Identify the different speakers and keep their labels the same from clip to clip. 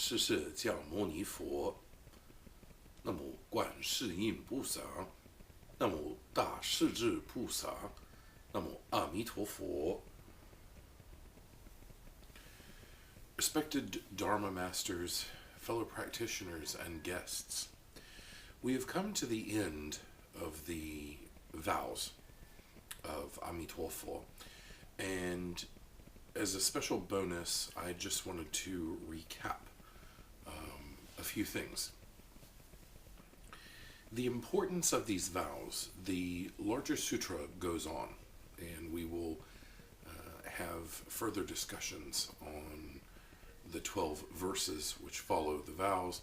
Speaker 1: 世世降摩尼佛，那么观世音菩萨，那么大势至菩萨，那么阿弥陀佛。Respected Dharma masters, fellow practitioners, and guests, we have come to the end of the vows of Amitabha, and as a special bonus, I just wanted to recap a few things. The importance of these vows, the larger sutra goes on, and we will have further discussions on the 12 verses which follow the vows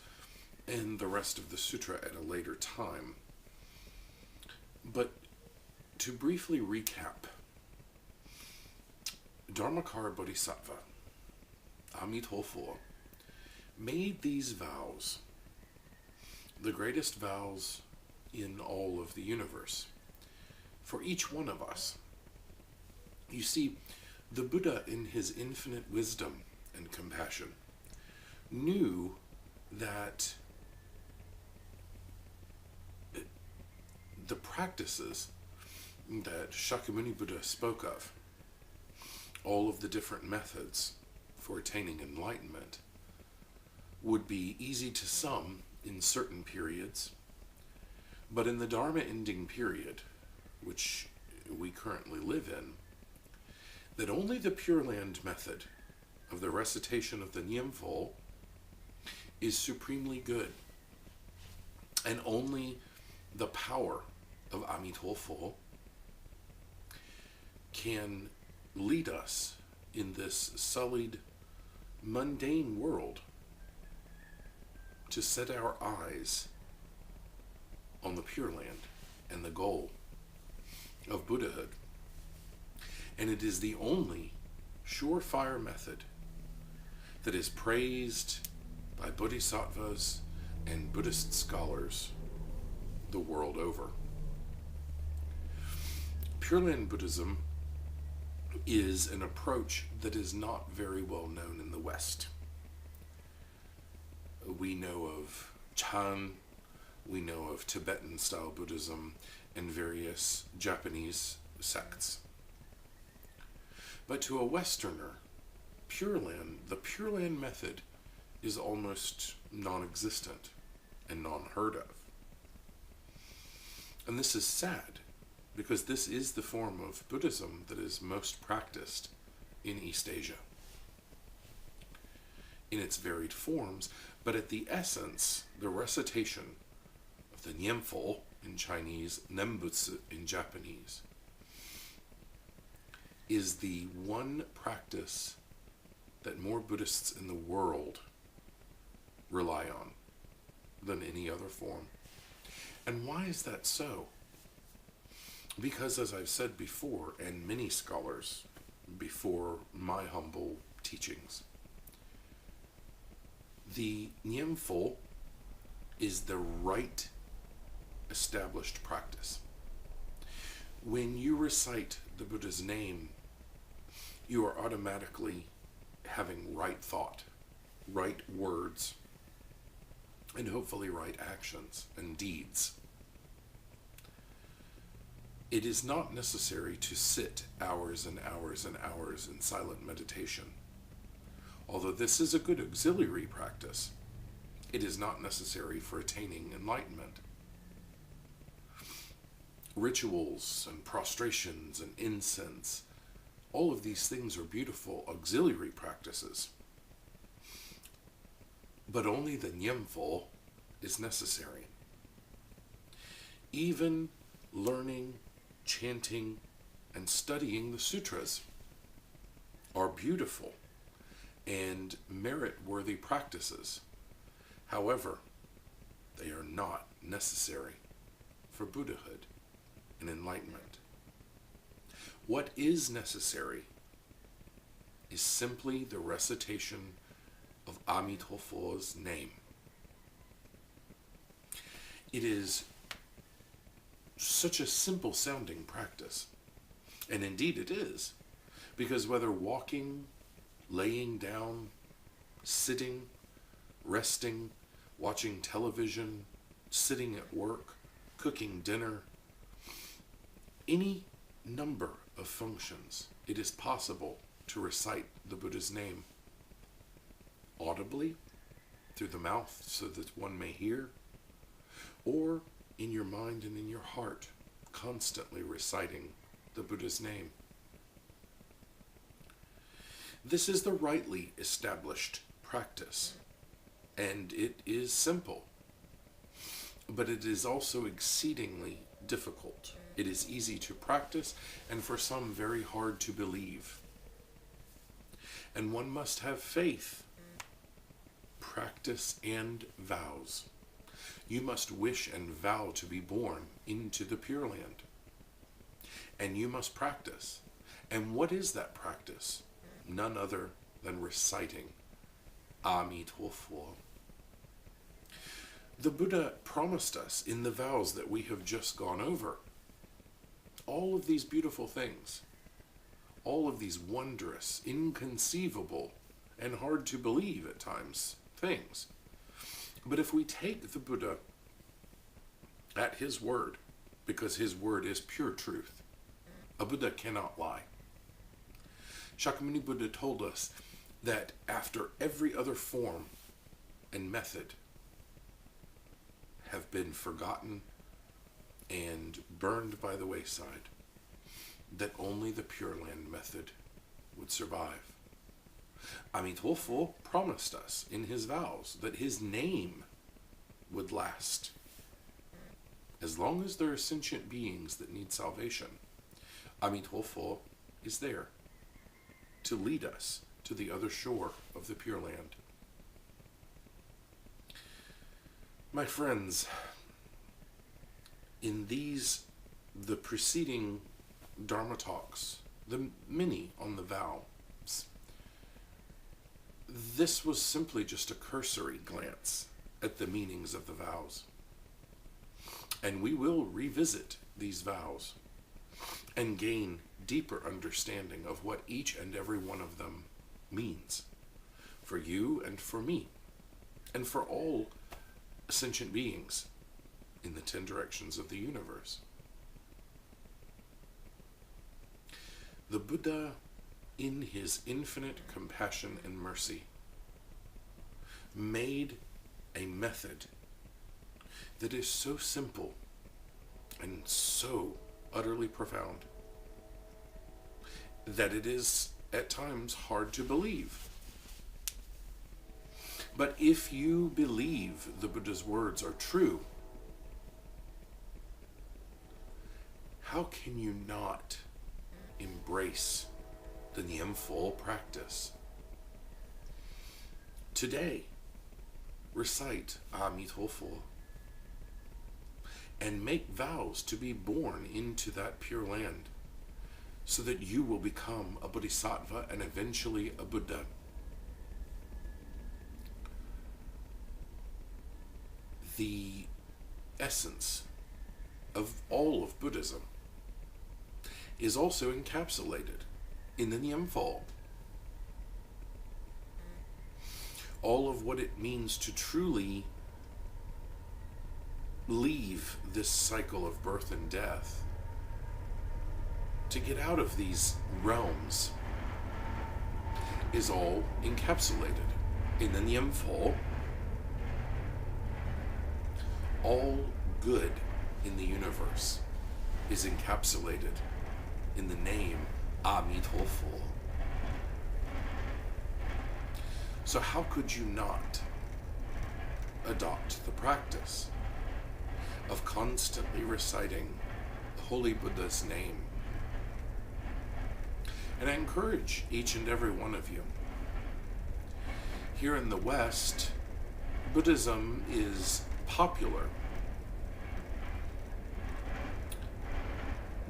Speaker 1: and the rest of the sutra at a later time. But to briefly recap, Dharmakara Bodhisattva, Amitabha, made these vows, the greatest vows in all of the universe, for each one of us. You see, the Buddha, in his infinite wisdom and compassion, knew that the practices that Shakyamuni Buddha spoke of, all of the different methods for attaining enlightenment, would be easy to some in certain periods, but in the Dharma ending period, which we currently live in, that only the Pure Land method of the recitation of the Nyingpo is supremely good, and only the power of Amitabha can lead us in this sullied, mundane world to set our eyes on the Pure Land and the goal of Buddhahood. And it is the only surefire method that is praised by bodhisattvas and Buddhist scholars the world over. Pure Land Buddhism is an approach that is not very well known in the West. We know of Chan, we know of Tibetan-style Buddhism, and various Japanese sects. But to a Westerner, the Pure Land method is almost non-existent and non-heard of. And this is sad, because this is the form of Buddhism that is most practiced in East Asia, in its varied forms, but at the essence, the recitation of the Nyingpo in Chinese, Nembutsu in Japanese, is the one practice that more Buddhists in the world rely on than any other form. And why is that so? Because, as I've said before, and many scholars before my humble teachings, the Nyingpo is the right established practice. When you recite the Buddha's name, you are automatically having right thought, right words, and hopefully right actions and deeds. It is not necessary to sit hours and hours and hours in silent meditation. Although this is a good auxiliary practice, it is not necessary for attaining enlightenment. Rituals and prostrations and incense, all of these things are beautiful auxiliary practices. But only the Nyingpo is necessary. Even learning, chanting, and studying the sutras are beautiful and merit-worthy practices. However, they are not necessary for Buddhahood and enlightenment. What is necessary is simply the recitation of Amitabha's name. It is such a simple sounding practice, and indeed it is, because whether walking, laying down, sitting, resting, watching television, sitting at work, cooking dinner, any number of functions, it is possible to recite the Buddha's name audibly, through the mouth so that one may hear, or in your mind and in your heart, constantly reciting the Buddha's name. This is the rightly established practice, and it is simple, but it is also exceedingly difficult. It is easy to practice, and for some very hard to believe. And one must have faith, practice, and vows. You must wish and vow to be born into the Pure Land. And you must practice. And what is that practice? None other than reciting Amitofo. The Buddha promised us in the vows that we have just gone over all of these beautiful things, all of these wondrous, inconceivable, and hard to believe at times things. But if we take the Buddha at his word, because his word is pure truth, a Buddha cannot lie. Shakyamuni Buddha told us that after every other form and method have been forgotten and burned by the wayside, that only the Pure Land method would survive. Amitofo promised us in his vows that his name would last. As long as there are sentient beings that need salvation, Amitofo is there to lead us to the other shore of the Pure Land. My friends, in the preceding Dharma talks, the many on the vows, this was simply just a cursory glance at the meanings of the vows. And we will revisit these vows and gain deeper understanding of what each and every one of them means for you and for me and for all sentient beings in the 10 directions of the universe. The Buddha, in his infinite compassion and mercy, made a method that is so simple and so utterly profound that it is at times hard to believe. But if you believe the Buddha's words are true, how can you not embrace the Nyingpo practice? Today, recite Amitofo and make vows to be born into that Pure Land so that you will become a Bodhisattva and eventually a Buddha. The essence of all of Buddhism is also encapsulated in the Nyingpo. All of what it means to truly leave this cycle of birth and death, to get out of these realms, is all encapsulated in the Nyingpo. All good in the universe is encapsulated in the name Amitofo. So how could you not adopt the practice of constantly reciting the Holy Buddha's name? And I encourage each and every one of you. Here in the West, Buddhism is popular.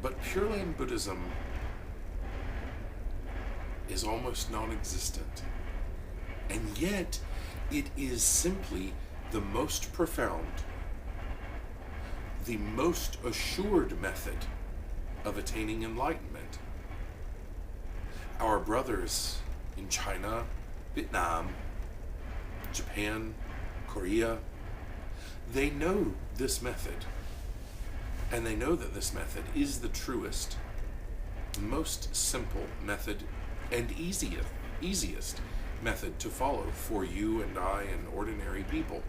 Speaker 1: But Pure Land Buddhism is almost non-existent. And yet, it is simply the most profound, the most assured method of attaining enlightenment. Our brothers in China, Vietnam, Japan, Korea, they know this method. And they know that this method is the truest, most simple method and easiest method to follow for you and I and ordinary people.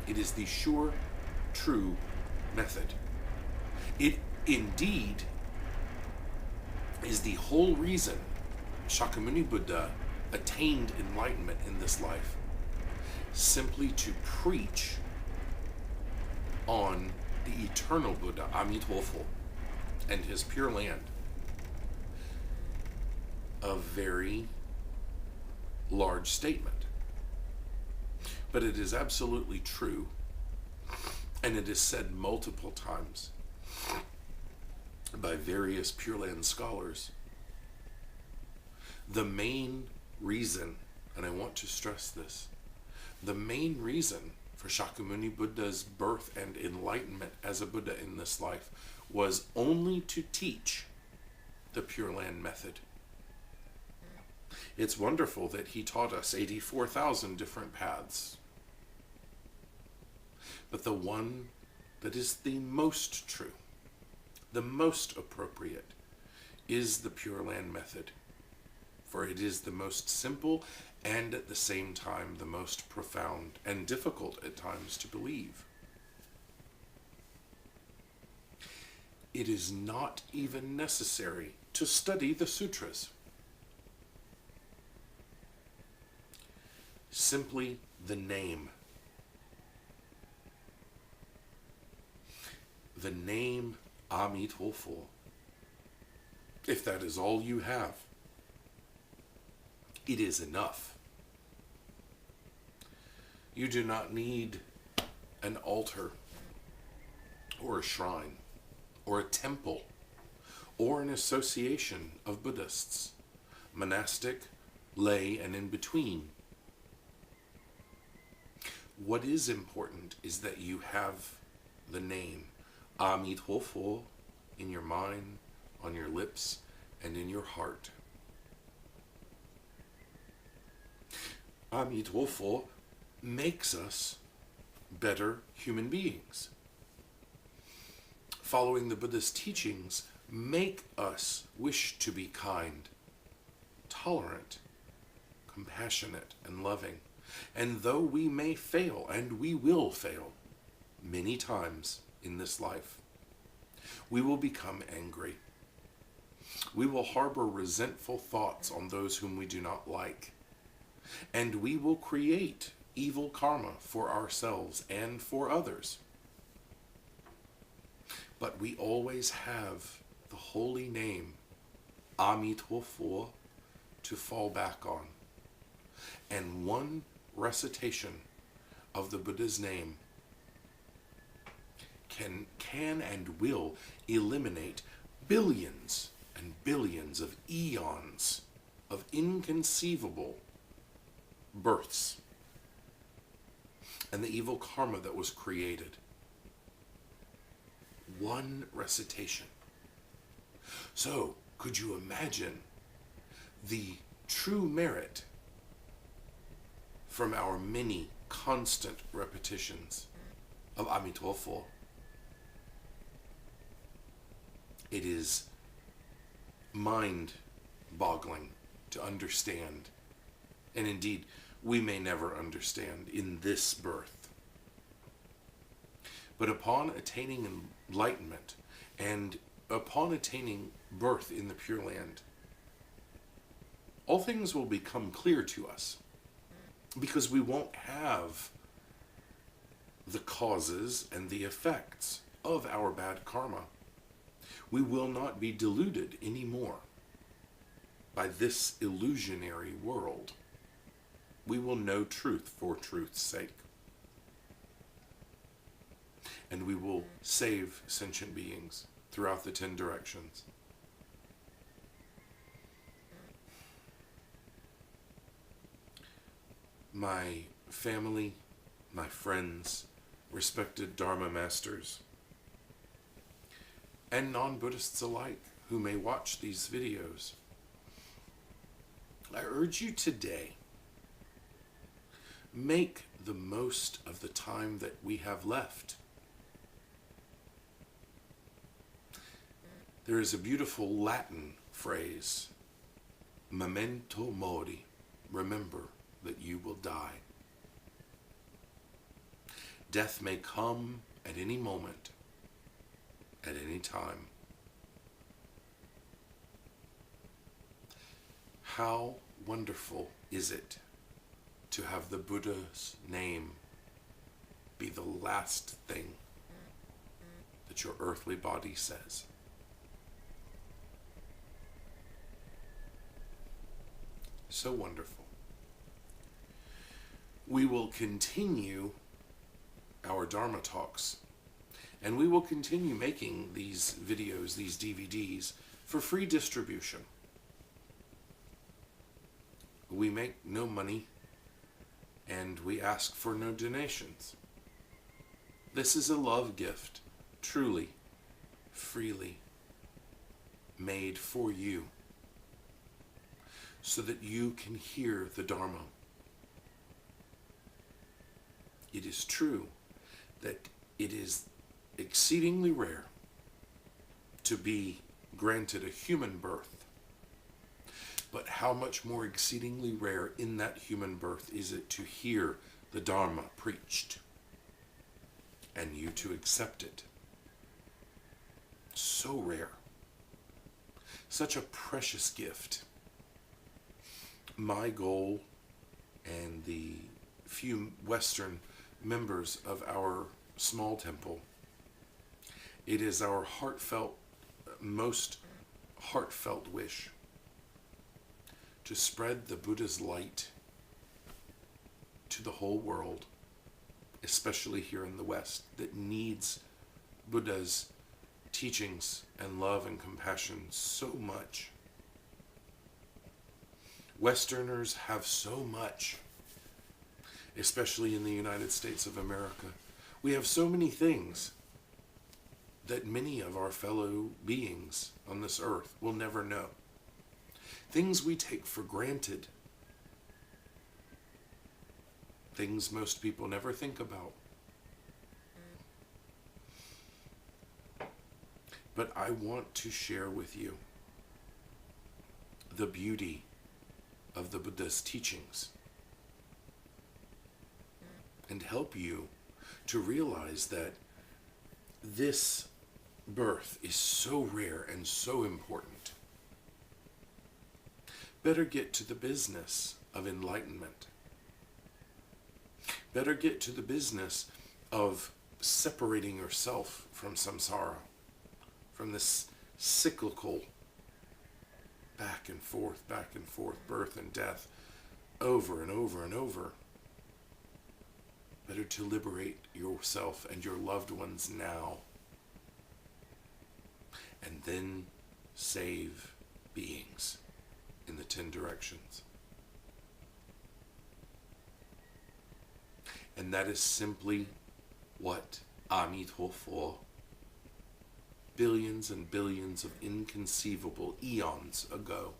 Speaker 1: It is the sure, true method. It indeed is the whole reason Shakyamuni Buddha attained enlightenment in this life, simply to preach on the eternal Buddha, Amitabha, and his Pure Land. A very large statement. But it is absolutely true, and it is said multiple times by various Pure Land scholars. The main reason, and I want to stress this, the main reason for Shakyamuni Buddha's birth and enlightenment as a Buddha in this life was only to teach the Pure Land method. It's wonderful that he taught us 84,000 different paths. But the one that is the most true, the most appropriate, is the Pure Land method. For it is the most simple and at the same time the most profound and difficult at times to believe. It is not even necessary to study the sutras. Simply the name. The name Amitabha. If that is all you have, it is enough. You do not need an altar or a shrine or a temple or an association of Buddhists, monastic, lay, and in between. What is important is that you have the name Amitabha in your mind, on your lips, and in your heart. Amitabha makes us better human beings. Following the Buddha's teachings make us wish to be kind, tolerant, compassionate, and loving. And though we may fail, and we will fail many times in this life, we will become angry. We will harbor resentful thoughts on those whom we do not like. And we will create evil karma for ourselves and for others. But we always have the holy name, Amitabha, to fall back on. And one recitation of the Buddha's name can and will eliminate billions and billions of eons of inconceivable births and the evil karma that was created. One recitation. So, could you imagine the true merit from our many constant repetitions of Amitabha? It is mind-boggling to understand. And indeed, we may never understand in this birth. But upon attaining enlightenment and upon attaining birth in the Pure Land, all things will become clear to us, because we won't have the causes and the effects of our bad karma. We will not be deluded anymore by this illusionary world. We will know truth for truth's sake. And we will save sentient beings throughout the 10 directions. My family, my friends, respected Dharma masters, and non-Buddhists alike who may watch these videos, I urge you today Make the most of the time that we have left. There is a beautiful Latin phrase, memento mori, remember that you will die. Death may come at any moment, at any time. How wonderful is it to have the Buddha's name be the last thing that your earthly body says. So wonderful. We will continue our Dharma talks, and we will continue making these videos, these DVDs, for free distribution. We make no money, and we ask for no donations. This is a love gift, truly, freely, made for you, so that you can hear the Dharma. It is true that it is exceedingly rare to be granted a human birth. But how much more exceedingly rare in that human birth is it to hear the Dharma preached and you to accept it. So rare. Such a precious gift. My goal, and the few Western members of our small temple, it is our most heartfelt wish to spread the Buddha's light to the whole world, especially here in the West, that needs Buddha's teachings and love and compassion so much. Westerners have so much, especially in the United States of America. We have so many things that many of our fellow beings on this earth will never know. Things we take for granted. Things most people never think about. But I want to share with you the beauty of the Buddha's teachings and help you to realize that this birth is so rare and so important. Better get to the business of enlightenment. Better get to the business of separating yourself from samsara, from this cyclical back and forth, birth and death, over and over and over. Better to liberate yourself and your loved ones now, and then save beings in the 10 directions. And that is simply what Amitabha, billions and billions of inconceivable eons ago,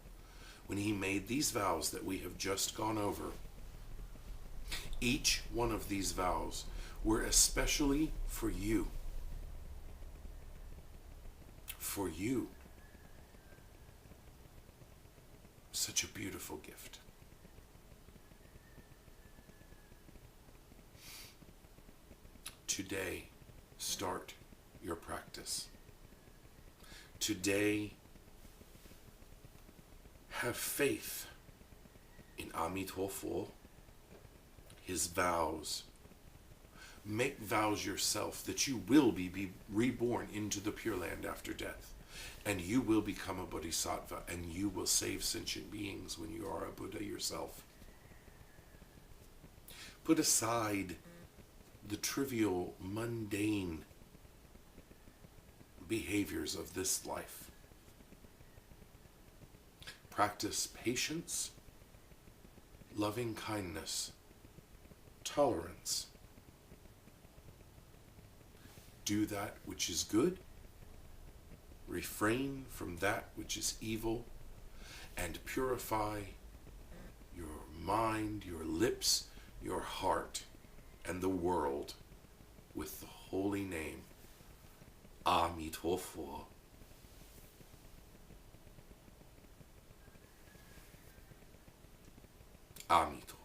Speaker 1: when he made these vows that we have just gone over. Each one of these vows were especially for you. For you. Such a beautiful gift. Today, start your practice. Today, have faith in Amitabha, his vows. Make vows yourself that you will be reborn into the Pure Land after death. And you will become a bodhisattva, and you will save sentient beings when you are a Buddha yourself. Put aside the trivial, mundane behaviors of this life. Practice patience, loving kindness, tolerance. Do that which is good. Refrain from that which is evil, and purify your mind, your lips, your heart and the world with the holy name, Amitofo. Amito.